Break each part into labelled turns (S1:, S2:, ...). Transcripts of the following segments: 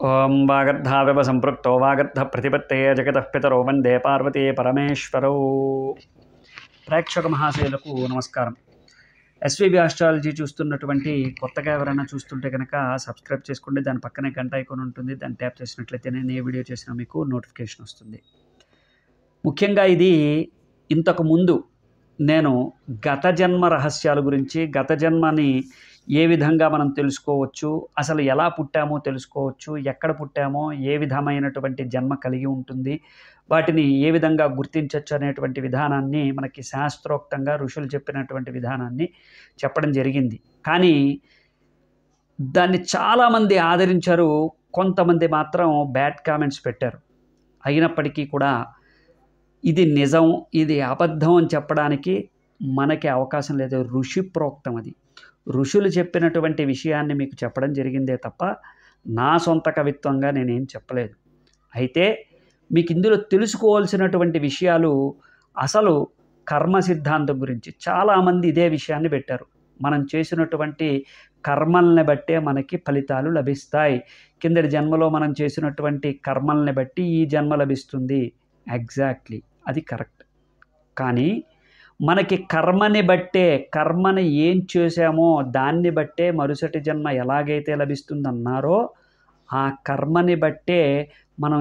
S1: ఓం వాగర్ధావివ సంపృక్తో వాగర్ధ ప్రతిపత్తయే జగతః పితరో వందే పార్వతీ పరమేశ్వరౌ. ప్రేక్షక మహాశయులకు నమస్కారం. SVB astrology చూస్తున్నటువంటి కొత్తగా ఎవరైనా చూస్తుంటే కనుక సబ్స్క్రైబ్ చేసుకోండి. దాని పక్కనే గంట ఐకాన్ ఉంటుంది, దాన్ని ట్యాప్ చేసినట్లయితే నేను ఏ వీడియో చేసినా మీకు నోటిఫికేషన్ వస్తుంది. ముఖ్యంగా ఇది ఇంతకు ముందు నేను గత జన్మ రహస్యాల గురించి, గత జన్మని ఏ విధంగా మనం తెలుసుకోవచ్చు, అసలు ఎలా పుట్టామో తెలుసుకోవచ్చు, ఎక్కడ పుట్టామో, ఏ విధమైనటువంటి జన్మ కలిగి ఉంటుంది, వాటిని ఏ విధంగా గుర్తించవచ్చు అనేటువంటి విధానాన్ని మనకి శాస్త్రోక్తంగా ఋషులు చెప్పినటువంటి విధానాన్ని చెప్పడం జరిగింది. కానీ దాన్ని చాలామంది ఆదరించారు, కొంతమంది మాత్రం బ్యాడ్ కామెంట్స్ పెట్టారు. అయినప్పటికీ కూడా ఇది నిజం, ఇది అబద్ధం అని చెప్పడానికి మనకి అవకాశం లేదు. ఋషి ప్రోక్తం అది. ఋషులు చెప్పినటువంటి విషయాన్ని మీకు చెప్పడం జరిగిందే తప్ప నా సొంత కవిత్వంగా నేనేం చెప్పలేదు. అయితే మీకు ఇందులో తెలుసుకోవాల్సినటువంటి విషయాలు అసలు కర్మ సిద్ధాంతం గురించి చాలామంది ఇదే విషయాన్ని పెట్టారు. మనం చేసినటువంటి కర్మల్ని బట్టే మనకి ఫలితాలు లభిస్తాయి. కిందటి జన్మలో మనం చేసినటువంటి కర్మల్ని బట్టి ఈ జన్మ లభిస్తుంది. ఎగ్జాక్ట్లీ అది కరెక్ట్. కానీ మనకి కర్మని బట్టే, కర్మని ఏం చేశామో దాన్ని బట్టే మరుసటి జన్మ ఎలాగైతే లభిస్తుందన్నారో ఆ కర్మని బట్టే మనం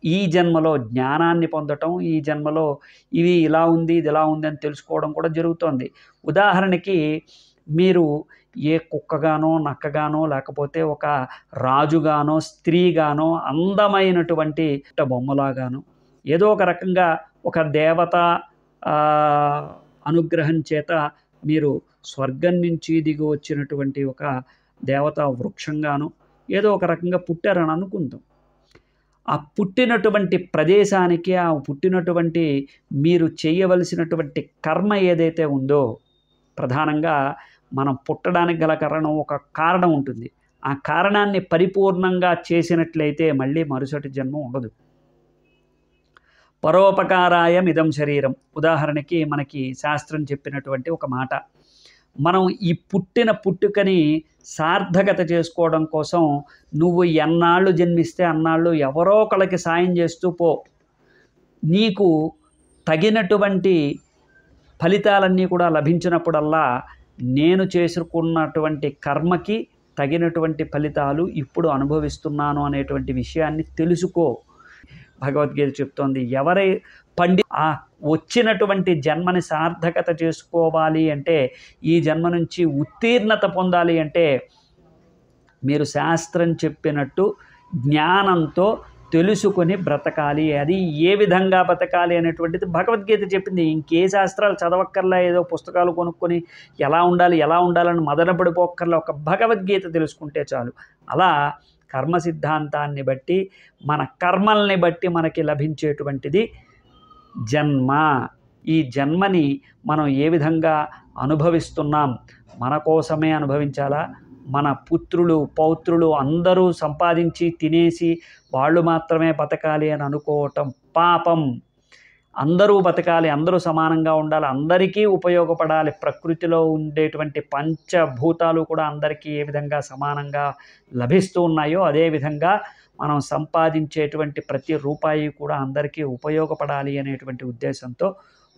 S1: ఈ జన్మలో జ్ఞానాన్ని పొందటం, ఈ జన్మలో ఇవి ఇలా ఉంది, ఇది ఇలా ఉంది అని తెలుసుకోవడం కూడా జరుగుతోంది. ఉదాహరణకి మీరు ఏ కుక్కగానో, నక్కగానో, లేకపోతే ఒక రాజుగానో, స్త్రీగానో, అందమైనటువంటి బొమ్మలాగానో, ఏదో ఒక రకంగా ఒక దేవత అనుగ్రహం చేత మీరు స్వర్గం నుంచి దిగి వచ్చినటువంటి ఒక దేవతా వృక్షంగాను ఏదో ఒక రకంగా పుట్టారని అనుకుందాం. ఆ పుట్టినటువంటి ప్రదేశానికి, ఆ పుట్టినటువంటి మీరు చేయవలసినటువంటి కర్మ ఏదైతే ఉందో, ప్రధానంగా మనం పుట్టడానికి గల ఒక కారణం ఉంటుంది. ఆ కారణాన్ని పరిపూర్ణంగా చేసినట్లయితే మళ్ళీ మరుసటి జన్మ ఉండదు. పరోపకారాయం ఇదం శరీరం. ఉదాహరణకి మనకి శాస్త్రం చెప్పినటువంటి ఒక మాట, మనం ఈ పుట్టుకని సార్థకత చేసుకోవడం కోసం నువ్వు ఎన్నాళ్ళు జన్మిస్తే అన్నాళ్ళు ఎవరో ఒకళ్ళకి సాయం చేస్తూ పో. నీకు తగినటువంటి ఫలితాలన్నీ కూడా లభించినప్పుడల్లా నేను చేసుకున్నటువంటి కర్మకి తగినటువంటి ఫలితాలు ఇప్పుడు అనుభవిస్తున్నాను అనేటువంటి విషయాన్ని తెలుసుకో. భగవద్గీత చెప్తోంది, ఎవరై వచ్చినటువంటి జన్మని సార్థకత చేసుకోవాలి అంటే, ఈ జన్మ నుంచి ఉత్తీర్ణత పొందాలి అంటే మీరు శాస్త్రం చెప్పినట్టు జ్ఞానంతో తెలుసుకొని బ్రతకాలి. అది ఏ విధంగా బ్రతకాలి అనేటువంటిది భగవద్గీత చెప్పింది. ఇంకే శాస్త్రాలు చదవక్కర్లా, ఏదో పుస్తకాలు కొనుక్కొని ఎలా ఉండాలని మదన పడిపోక్కర్లా, ఒక భగవద్గీత తెలుసుకుంటే చాలు. అలా కర్మ సిద్ధాంతాన్ని బట్టి, మన కర్మల్ని బట్టి మనకి లభించేటువంటిది జన్మ. ఈ జన్మని మనం ఏ విధంగా అనుభవిస్తున్నాం, మన కోసమే అనుభవించాలా? మన పుత్రులు, పౌత్రులు అందరూ సంపాదించి తినేసి వాళ్ళు మాత్రమే బతకాలి అని అనుకోవటం పాపం. అందరూ బతకాలి, అందరూ సమానంగా ఉండాలి, అందరికీ ఉపయోగపడాలి. ప్రకృతిలో ఉండేటువంటి పంచభూతాలు కూడా అందరికీ ఏ విధంగా సమానంగా లభిస్తూ ఉన్నాయో అదేవిధంగా మనం సంపాదించేటువంటి ప్రతి రూపాయి కూడా అందరికీ ఉపయోగపడాలి అనేటువంటి ఉద్దేశంతో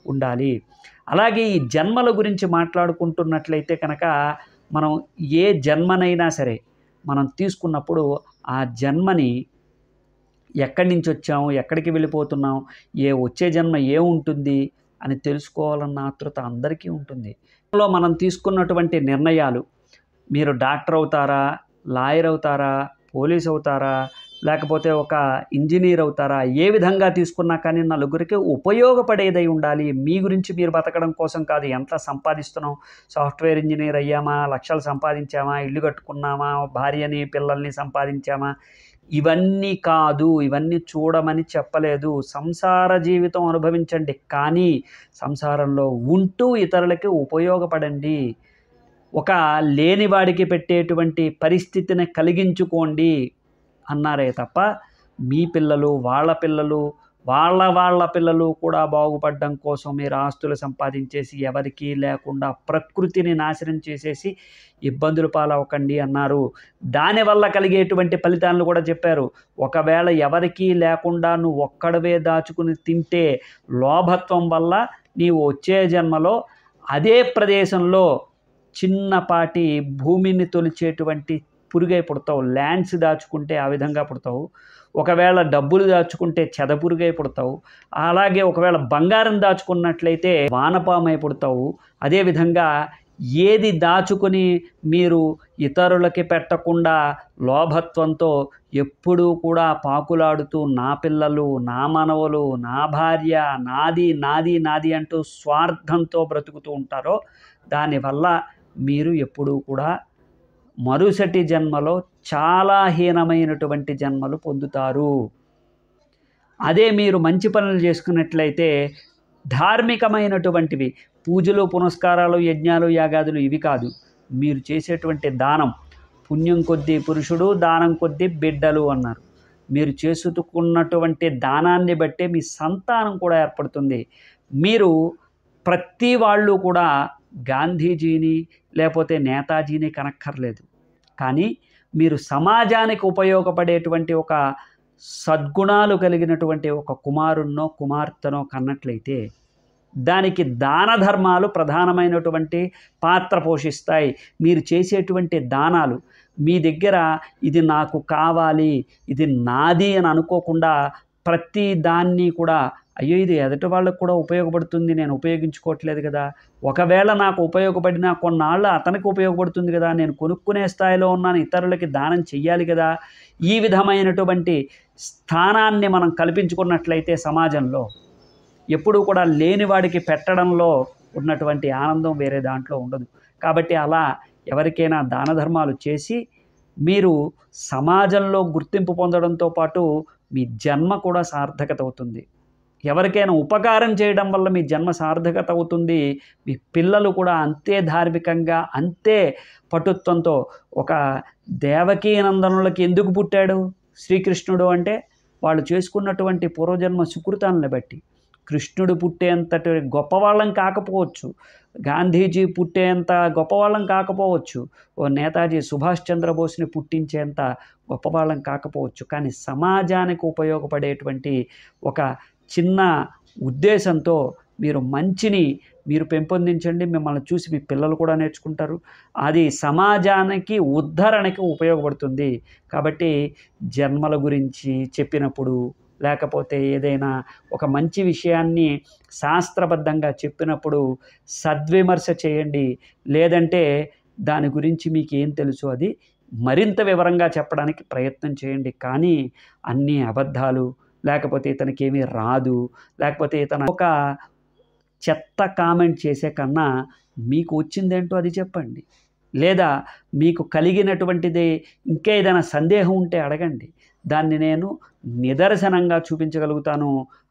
S1: ఉండాలి. అలాగే ఈ జన్మల గురించి మాట్లాడుకుంటున్నట్లయితే కనుక మనం ఏ జన్మనైనా సరే మనం తీసుకున్నప్పుడు ఆ జన్మని ఎక్కడి నుంచి వచ్చాము, ఎక్కడికి వెళ్ళిపోతున్నాం, వచ్చే జన్మ ఏముంటుంది అని తెలుసుకోవాలన్న ఆతృత అందరికీ ఉంటుంది. మనం తీసుకున్నటువంటి నిర్ణయాలు, మీరు డాక్టర్ అవుతారా, లాయర్ అవుతారా, పోలీస్ అవుతారా, లేకపోతే ఒక ఇంజనీర్ అవుతారా, ఏ విధంగా తీసుకున్నా కానీ నలుగురికి ఉపయోగపడేదై ఉండాలి. మీ గురించి మీరు బతకడం కోసం కాదు. ఎంత సంపాదిస్తున్నాం, సాఫ్ట్వేర్ ఇంజనీర్ అయ్యామా, లక్షలు సంపాదించామా, ఇల్లు కట్టుకున్నామా, భార్యని పిల్లల్ని సంపాదించామా, ఇవన్నీ కాదు. ఇవన్నీ చూడమని చెప్పలేదు. సంసార జీవితం అనుభవించండి, కానీ సంసారంలో ఉంటూ ఇతరులకి ఉపయోగపడండి. ఒక లేనివాడికి పెట్టేటువంటి పరిస్థితిని కలిగించుకోండి అన్నారే తప్ప మీ పిల్లలు, వాళ్ళ పిల్లలు, వాళ్ళ పిల్లలు కూడా బాగుపడడం కోసం మీరు ఆస్తులు సంపాదించేసి ఎవరికీ లేకుండా ప్రకృతిని నాశనం చేసేసి ఇబ్బందులు పాలవకండి అన్నారు. దానివల్ల కలిగేటువంటి ఫలితాలను కూడా చెప్పారు. ఒకవేళ ఎవరికీ లేకుండా నువ్వు ఒక్కడవే దాచుకుని తింటే లోభత్వం వల్ల నీవు వచ్చే జన్మలో అదే ప్రదేశంలో చిన్నపాటి భూమిని తొలిచేటువంటి పురుగై పుడతావు. ల్యాండ్స్ దాచుకుంటే ఆ విధంగా పుడతావు. ఒకవేళ డబ్బులు దాచుకుంటే చెదపురుగై పుడతావు. అలాగే ఒకవేళ బంగారం దాచుకున్నట్లయితే వానపామై పుడతావు. అదేవిధంగా ఏది దాచుకొని మీరు ఇతరులకి పెట్టకుండా లోభత్వంతో ఎప్పుడూ కూడా పాకులాడుతూ నా పిల్లలు, నా మనవలు, నా భార్య, నాది నాది నాది అంటూ స్వార్థంతో బ్రతుకుతూ ఉంటారో దానివల్ల మీరు ఎప్పుడూ కూడా మరుసటి జన్మలో చాలా హీనమైనటువంటి జన్మలు పొందుతారు. అదే మీరు మంచి పనులు చేసుకున్నట్లయితే ధార్మికమైనటువంటివి పూజలు, పునస్కారాలు, యజ్ఞాలు, యాగాదులు ఇవి కాదు. మీరు చేసేటువంటి దానం పుణ్యం కొద్దీ పురుషుడు, దానం కొద్దీ బిడ్డలు అన్నారు. మీరు చేసుకున్నటువంటి దానాన్ని బట్టే మీ సంతానం కూడా ఏర్పడుతుంది. మీరు ప్రతి వాళ్ళు కూడా గాంధీజీని లేకపోతే నేతాజీని కనక్కర్లేదు. కానీ మీరు సమాజానికి ఉపయోగపడేటువంటి ఒక సద్గుణాలు కలిగినటువంటి ఒక కుమారున్నో కుమార్తెనో కన్నట్లయితే దానికి దాన ధర్మాలు ప్రధానమైనటువంటి పాత్ర పోషిస్తాయి. మీరు చేసేటువంటి దానాలు మీ దగ్గర ఇది నాకు కావాలి, ఇది నాది అని అనుకోకుండా ప్రతి దాన్ని కూడా అయ్యో ఇది ఎదుటి వాళ్ళకు కూడా ఉపయోగపడుతుంది, నేను ఉపయోగించుకోవట్లేదు కదా, ఒకవేళ నాకు ఉపయోగపడినా కొన్నాళ్ళు అతనికి ఉపయోగపడుతుంది కదా, నేను కొనుక్కునే స్థాయిలో ఉన్నాను, ఇతరులకి దానం చెయ్యాలి కదా, ఈ విధమైనటువంటి స్థానాన్ని మనం కల్పించుకున్నట్లయితే సమాజంలో ఎప్పుడూ కూడా లేనివాడికి పెట్టడంలో ఉన్నటువంటి ఆనందం వేరే దాంట్లో ఉండదు. కాబట్టి అలా ఎవరికైనా దాన ధర్మాలు చేసి మీరు సమాజంలో గుర్తింపు పొందడంతో పాటు మీ జన్మ కూడా సార్థకత అవుతుంది. ఎవరికైనా ఉపకారం చేయడం వల్ల మీ జన్మ సార్థకత అవుతుంది. మీ పిల్లలు కూడా అంతే ధార్మికంగా, అంతే పటుత్వంతో ఒక దేవకీ నందనులకి ఎందుకు పుట్టాడు శ్రీకృష్ణుడు అంటే వాళ్ళు చేసుకున్నటువంటి పూర్వజన్మ సుకృతాలను బట్టి. కృష్ణుడు పుట్టేంతటి గొప్పవాళ్ళం కాకపోవచ్చు, గాంధీజీ పుట్టేంత గొప్పవాళ్ళం కాకపోవచ్చు, ఓ నేతాజీ సుభాష్ చంద్రబోస్ని పుట్టించేంత గొప్పవాళ్ళం కాకపోవచ్చు, కానీ సమాజానికి ఉపయోగపడేటువంటి ఒక చిన్న ఉద్దేశంతో మీరు మంచిని మీరు పెంపొందించండి. మిమ్మల్ని చూసి మీ పిల్లలు కూడా నేర్చుకుంటారు. అది సమాజానికి ఉద్ధరణకి ఉపయోగపడుతుంది. కాబట్టి జన్మల గురించి చెప్పినప్పుడు లేకపోతే ఏదైనా ఒక మంచి విషయాన్ని శాస్త్రబద్ధంగా చెప్పినప్పుడు సద్విమర్శ చేయండి. లేదంటే దాని గురించి మీకు ఏం తెలుసు అది మరింత వివరంగా చెప్పడానికి ప్రయత్నం చేయండి. కానీ అన్నీ అబద్ధాలు, లేకపోతే ఇతనికి ఏమీ రాదు, లేకపోతే ఇతను ఒక చెత్త కామెంట్ చేసే కన్నా మీకు వచ్చిందేంటో అది చెప్పండి. లేదా మీకు కలిగినటువంటిది ఇంకా ఏదైనా సందేహం ఉంటే అడగండి. దాన్ని నేను నిదర్శనంగా చూపించగలుగుతాను.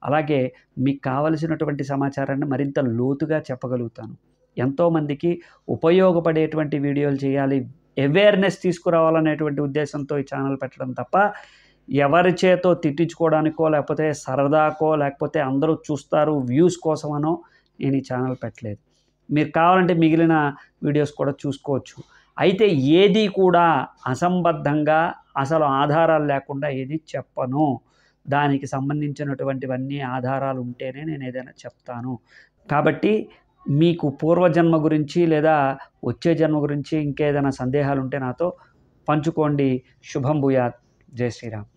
S1: అలాగే మీకు కావలసినటువంటి సమాచారాన్ని మరింత లోతుగా చెప్పగలుగుతాను. ఎంతోమందికి ఉపయోగపడేటువంటి వీడియోలు చేయాలి, అవేర్నెస్ తీసుకురావాలనేటువంటి ఉద్దేశంతో ఈ ఛానల్ పెట్టడం తప్ప ఎవరి చేతో తిట్టించుకోవడానికో లేకపోతే సరదాకో లేకపోతే అందరూ చూస్తారు వ్యూస్ కోసమనో నేను ఈ ఛానల్ పెట్టలేదు. మీరు కావాలంటే మిగిలిన వీడియోస్ కూడా చూసుకోవచ్చు. అయితే ఏది కూడా అసంబద్ధంగా అసలు ఆధారాలు లేకుండా ఏది చెప్పను. దానికి సంబంధించినటువంటివన్నీ ఆధారాలు ఉంటేనే నేను ఏదైనా చెప్తాను. కాబట్టి మీకు పూర్వజన్మ గురించి లేదా వచ్చే జన్మ గురించి ఇంకేదైనా సందేహాలు ఉంటే నాతో పంచుకోండి. శుభం భూయాత్. జై శ్రీరామ్.